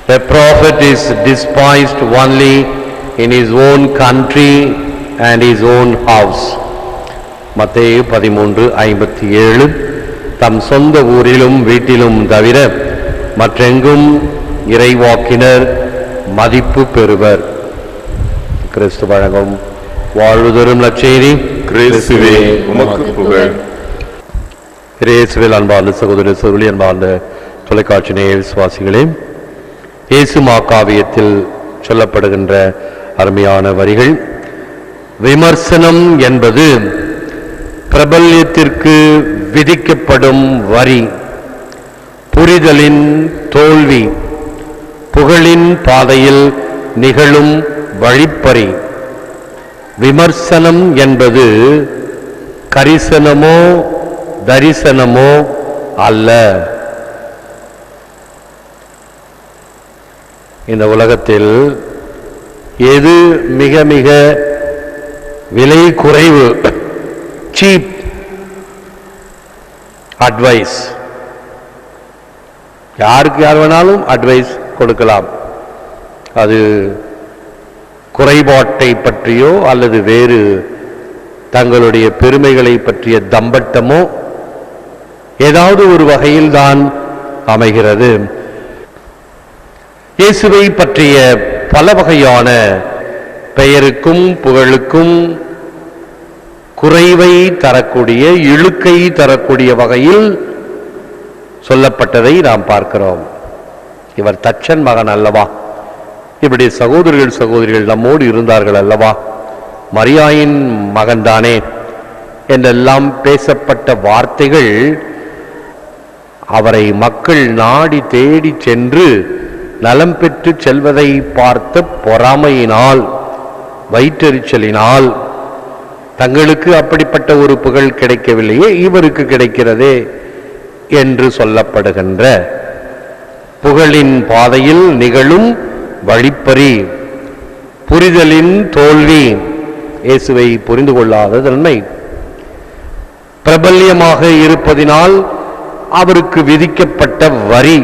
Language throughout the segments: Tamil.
A prophet is despised only in his own country and his own house. மத்தேயு 13:57. தம் சொந்த ஊரிலும் வீட்டிலும் தவிர மற்றெங்கும் இறைவாக்கினர் மதிப்பு பெறுவர். கிறிஸ்து வழங்கும் வாழ்வு தரும் நற்செய்தி. கிறிஸ்துவே உமக்கு புகழ். இயேசுவில் அன்பார்ந்த சகோதர சகோதரி, அன்பார்ந்த தொலைக்காட்சி நேய விசுவாசிகளே, இயேசு மாகாவியத்தில் சொல்லப்படுகின்ற அருமையான வரிகள். விமர்சனம் என்பது பிரபல்யத்திற்கு விதிக்கப்படும் வரி, புரிதலின் தோல்வி, புகழின் பாதையில் நிகழும் வழிப்பறி. விமர்சனம் என்பது கரிசனமோ தரிசனமோ அல்ல. இந்த உலகத்தில் எது மிக மிக விலை குறைவு, சீப் அட்வைஸ், யாருக்கு யார் வேணாலும் அட்வைஸ் கொடுக்கலாம். அது குறைபாட்டை பற்றியோ அல்லது வேறு தங்களுடைய பெருமைகளை பற்றிய தம்பட்டமோ ஏதாவது ஒரு வகையில் தான் அமைகிறது. இயேசுவை பற்றிய பல வகையான பெயருக்கும் புகழுக்கும் குறைவை தரக்கூடிய, இழுக்கை தரக்கூடிய வகையில் சொல்லப்பட்டதை நாம் பார்க்கிறோம். இவர் தச்சன் மகன் அல்லவா, இப்படி சகோதரிகள் நம்மோடு இருந்தார்கள் அல்லவா, மரியாயின் மகன்தானே என்றெல்லாம் பேசப்பட்ட வார்த்தைகள் அவரை மக்கள் நாடி தேடி சென்று நலம் பெற்று செல்வதை பார்த்த பொறாமையினால், வயிற்றெரிச்சலினால், தங்களுக்கு அப்படிப்பட்ட ஒரு புகழ் கிடைக்கவில்லையே, இவருக்கு கிடைக்கிறதே என்று சொல்லப்படுகின்ற புகழின் பாதையில் நிகழும் வழிப்பறி, புரிதலின் தோல்வி, இயேசுவை புரிந்து கொள்ளாத தன்மை, பிரபல்யமாக இருப்பதினால் அவருக்கு விதிக்கப்பட்ட வரி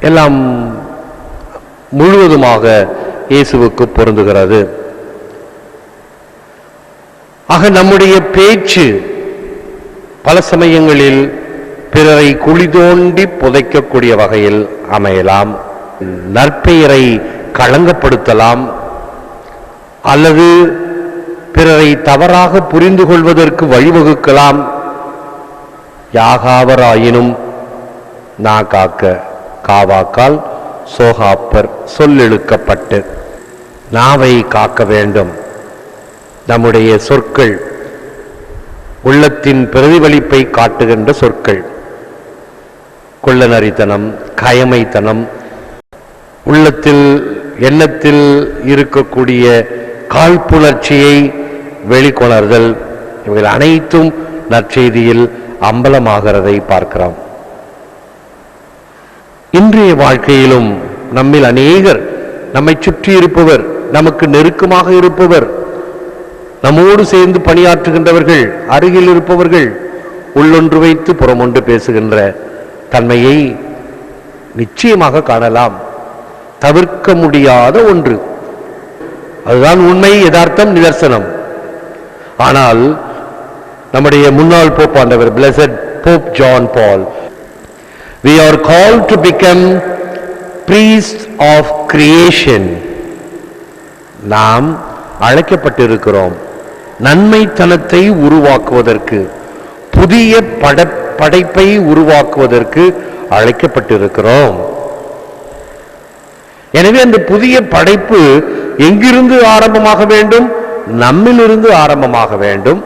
எல்லாம் முழுவதுமாக இயேசுவுக்கு பொருந்துகிறது. ஆக நம்முடைய பேச்சு பல சமயங்களில் பிறரை குழி தோண்டி புதைக்கக்கூடிய வகையில் அமையலாம், நற்பெயரை களங்கப்படுத்தலாம், அல்லது பிறரை தவறாக புரிந்து கொள்வதற்கு வழிவகுக்கலாம். யாகாவராயினும் நா காக்க, காவாக்கால் சோகாப்பர் சொல்லெழுக்கப்பட்டு, நாவை காக்க வேண்டும். நம்முடைய சொற்கள் உள்ளத்தின் பிரதிபலிப்பை காட்டுகின்ற சொற்கள். கொள்ளநரித்தனம், கயமைத்தனம், உள்ளத்தில் எண்ணத்தில் இருக்கக்கூடிய காழ்ப்புணர்ச்சியை வெளிக்கொணர்தல், இவைகள் அனைத்தும் நற்செய்தியில் அம்பலமாகிறதை பார்க்கிறோம். இன்றைய வாழ்க்கையிலும் நம்மில் அநேகர், நம்மை சுற்றி இருப்பவர், நமக்கு நெருக்கமாக இருப்பவர், நம்மோடு சேர்ந்து பணியாற்றுகின்றவர்கள், அருகில் இருப்பவர்கள் உள்ளொன்று வைத்து புறமொன்று பேசுகின்ற தன்மையை நிச்சயமாக காணலாம். தவிர்க்க முடியாத ஒன்று. அதுதான் உண்மை, யதார்த்தம், நிதர்சனம். ஆனால் நம்முடைய முன்னாள் போப்பாண்டவர் blessed pope John Paul, we are called to become priests of creation. நாம் அழைக்கப்பட்டிருக்கிறோம் நன்மைத்தனத்தை உருவாக்குவதற்கு, புதிய படைப்பை உருவாக்குவதற்கு அழைக்கப்பட்டிருக்கிறோம். எனவே அந்த புதிய படைப்பு எங்கிருந்து ஆரம்பமாக வேண்டும்? நம்மிலிருந்து ஆரம்பமாக வேண்டும்,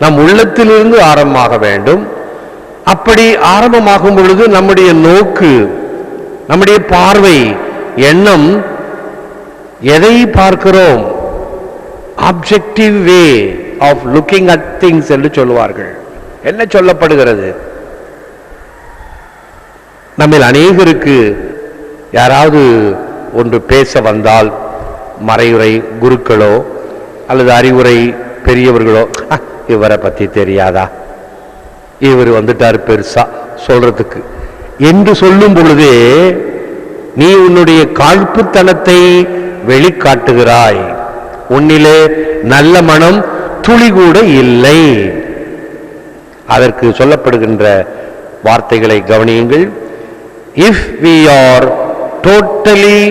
நம் உள்ளத்திலிருந்து ஆரம்பமாக வேண்டும். அப்படி ஆரம்பமாகும் பொழுது நம்முடைய நோக்கு, நம்முடைய பார்வை, எண்ணம் எதை பார்க்கிறோம்? Objective way of looking at things என்று சொல்லுவார்கள். என்ன சொல்லப்படுகிறது? நம்மில் அநேகருக்கு யாராவது ஒன்று பேச வந்தால், மறையுறை குருக்களோ அல்லது அறிவுரை பெரியவர்களோ, இவரை பற்றி தெரியாதா, இவர் வந்துட்டார் பெருசா சொல்றதுக்கு என்று சொல்லும் பொழுதே நீ உன்னுடைய காழ்ப்புத்தனத்தை வெளிக்காட்டுகிறாய். உன்னிலே நல்ல மனம் துளி கூட இல்லை. அதற்கு சொல்லப்படுகின்ற வார்த்தைகளை கவனியுங்கள். If we are totally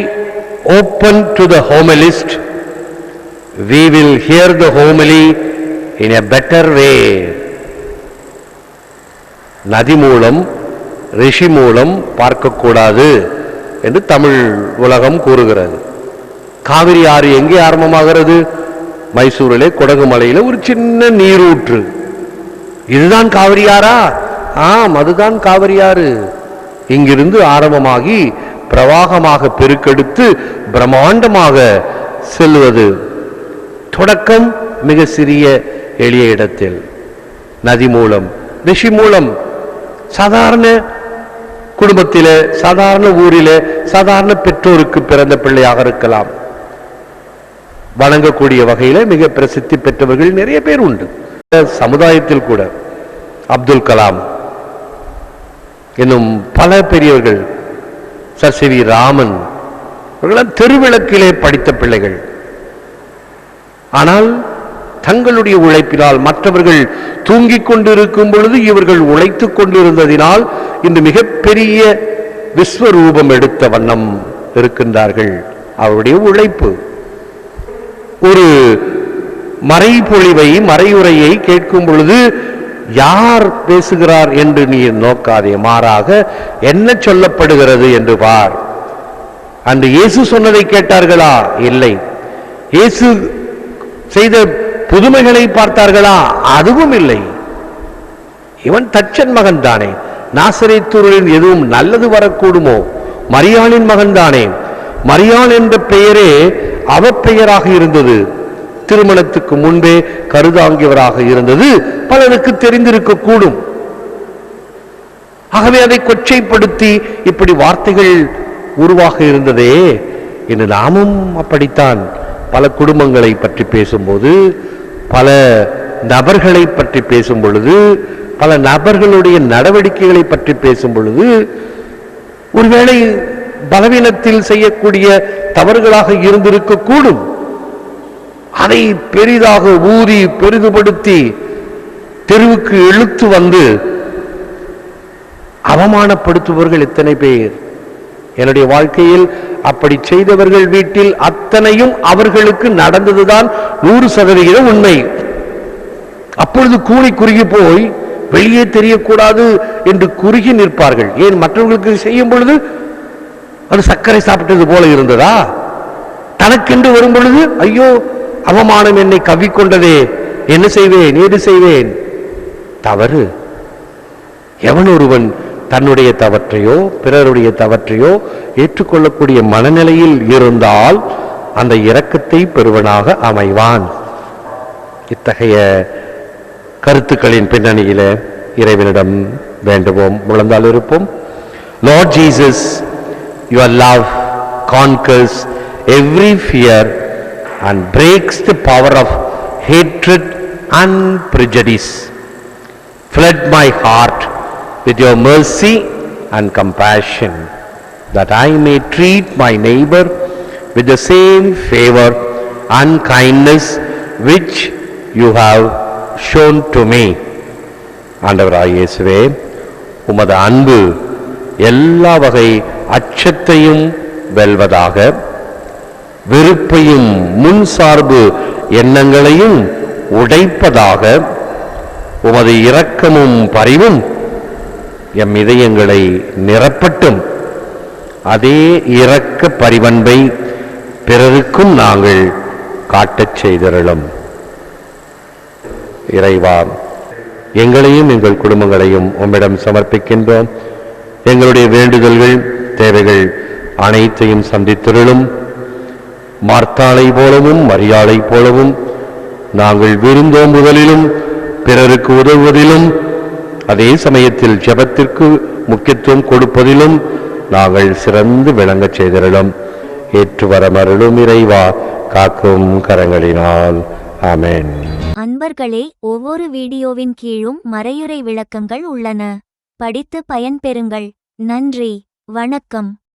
open to the homilist, we will hear the homily in a better way. நதி மூலம் ரிஷி மூலம் பார்க்கக்கூடாது என்று தமிழ் உலகம் கூறுகிறது. காவிரி ஆறு எங்கே ஆரம்பமாகிறது? மைசூரிலே கொடகு மலையில ஒரு சின்ன நீரூற்று. இதுதான் காவிரி ஆறா? ஆம், அதுதான் காவிரி ஆறு. இங்கிருந்து ஆரம்பமாகி பிரவாகமாக பெருக்கெடுத்து பிரம்மாண்டமாக செல்வது. தொடக்கம் மிக சிறிய எளிய இடத்தில், நதி மூலம் ரிஷி மூலம், சாதாரண குடும்பத்திலே, சாதாரண ஊரிலே, சாதாரண பெற்றோருக்கு பிறந்த பிள்ளையாக இருக்கலாம். வணங்கக்கூடிய வகையில மிக பிரசித்தி பெற்றவர்கள் நிறைய பேர் உண்டு. சமுதாயத்தில் கூட அப்துல் கலாம் இன்னும் பல பெரியவர்கள், சர் சி வி ராமன், இவர்களெல்லாம் தெருவிளக்கிலே படித்த பிள்ளைகள். ஆனால் தங்களுடைய உழைப்பினால், மற்றவர்கள் தூங்கிக் கொண்டிருக்கும் பொழுது இவர்கள் உழைத்துக் கொண்டிருந்ததினால் இன்று மிகப்பெரிய விஸ்வரூபம் எடுத்த வண்ணம் இருக்கின்றார்கள். அவருடைய உழைப்பு. ஒரு மறைபொழிவை, மறையுரையை கேட்கும் பொழுது யார் பேசுகிறார் என்று நீ நோக்காதே, மாறாக என்ன சொல்லப்படுகிறது என்று பார். அன்று இயேசு சொன்னதை கேட்டார்களா? இல்லை. இயேசு செய்த புதுமைகளை பார்த்தார்களா? அதுவும் இல்லை. இவன் தச்சன் மகன் தானே, நாசரேத்தூரில் எதுவும் நல்லது வரக்கூடுமோ? மரியாளின் மகன் தானே. மரியாள் என்ற பெயரே அவப்பெயராக இருந்தது. திருமணத்துக்கு முன்பே கருதாங்கியவராக இருந்தது பலருக்கு தெரிந்திருக்க கூடும். ஆகவே அதை கொச்சைப்படுத்தி இப்படி வார்த்தைகள் உருவாக இருந்ததே. இன்று நாமும் அப்படித்தான் பல குடும்பங்களை பற்றி பேசும்போது, பல நபர்களை பற்றி பேசும் பொழுது, பல நபர்களுடைய நடவடிக்கைகளை பற்றி பேசும் பொழுது, ஒருவேளை பலவீனத்தில் செய்யக்கூடிய தவறுகளாக இருந்திருக்க கூடும். அதை பெரிதாக ஊதி பெரிதுபடுத்தி தெருவுக்கு இழுத்து வந்து அவமானப்படுத்துபவர்கள் எத்தனை பேர்! என்னுடைய வாழ்க்கையில் அப்படி செய்தவர்கள் வீட்டில் அத்தனையும் அவர்களுக்கு நடந்ததுதான் 100% உண்மை. அப்பொழுது கூனி குறுகி போய் வெளியே தெரியக்கூடாது என்று குறுகி நிற்பார்கள். ஏன்? மற்றவர்களுக்கு செய்யும் பொழுது அது சர்க்கரை சாப்பிட்டது போல இருந்ததா? தனக்கென்று வரும் பொழுது ஐயோ அவமானம் என்னை கவ்விக்கொண்டதே, என்ன செய்வேன், ஏது செய்வேன்? தவறு. எவன் ஒருவன் தன்னுடைய தவற்றையோ பிறருடைய தவற்றையோ ஏற்றுக்கொள்ளக்கூடிய மனநிலையில் இருந்தால் அந்த இரக்கத்தை பெறுவனாக அமைவான். இத்தகைய கருத்துக்களின் பின்னணியில இறைவனிடம் வேண்டுவோம், முழந்தால் இருப்போம். Lord Jesus, your love conquers every fear and breaks the power of hatred and prejudice. Flood my heart with your mercy and compassion, that I may treat my neighbor with the same favor and kindness which you have shown to me. ஆண்டவராகிய இயேசுவே, உமது அன்பு எல்லா வகை அச்சத்தையும் வெல்வதாக, வெறுப்பையும் முன்சார்பு எண்ணங்களையும் உடைப்பதாக, உமது இரக்கமும் பரிவும் எம் இதயங்களை நிரப்பட்டும். அதே இரக்க பரிவன்பை பிறருக்கும் நாங்கள் காட்டச் செய்திருளும். இறைவா, எங்களையும் எங்கள் குடும்பங்களையும் உம்மிடம் சமர்ப்பிக்கின்றோம். எங்களுடைய வேண்டுதல்கள், தேவைகள் அனைத்தையும் சந்தித்திருளும். மார்த்தாளை போலவும் மரியாளை போலவும் நாங்கள் விருந்தோம்புதலிலும் பிறருக்கு உதவுவதிலும், அதே சமயத்தில் ஜெபத்திற்கு முக்கியத்துவம் கொடுப்பதிலும் நாங்கள் சிறந்து விளங்கச் செய்திருளும். ஏற்று வரமருளும் இறைவா, காக்கும் கரங்களினால். ஆமென். அன்பர்களே, ஒவ்வொரு வீடியோவின் கீழும் மறையுரை விளக்கங்கள் உள்ளன. படித்து பயன்பெறுங்கள். நன்றி. வணக்கம்.